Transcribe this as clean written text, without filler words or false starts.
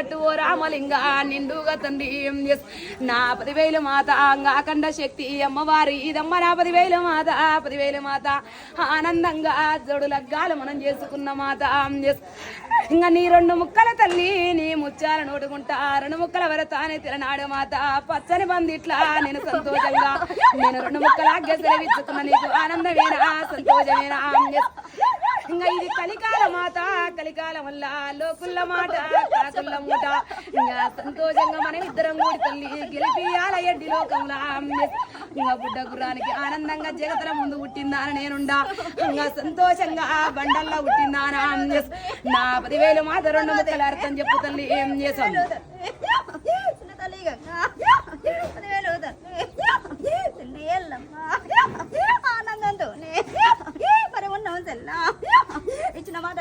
ఓ రామలింగ నిండుగా తండ్రి నా 10,000 మాత అఖండ శక్తి అమ్మవారి ఇదమ్మ నా 10,000 మాత 10,000 మాత ఆనందంగా జోడు లగ్గాలు మనం చేసుకున్న మాత ఇంకా నీ 2 ముక్కల తల్లి నీ ముత్యాల నోటుకుంటా 2 ముక్కల వరతానే తిరనాడు మాత పచ్చని బందిట్లా నేను సంతోషంగా నేను 2 ముక్కల సెలవిచ్చుకున్న నీకు ఆనందమేనా సంతోషమేనా ఇంకా ఇది కలికాల మాత కలికాలం వల్ల లోకుల్ల మాట కాకుల్ల మూట ఇంకా సంతోషంగా మనం ఇద్దరం కూడి తల్లి గెలిపియాల ఎడ్డి లోకంలో ఇంకా బుడ్డ గుర్రానికి ఆనందంగా జగతల ముందు పుట్టిందా నేనుండా ఇంకా సంతోషంగా బండల్లో పుట్టిందా నా 10,000 మాత 2 ముక్కల అర్థం చెప్పు తల్లి ఏం చేసాను ఆనందంతో మరి ఉన్నాం తెల్లా ఇచ్చిన మాట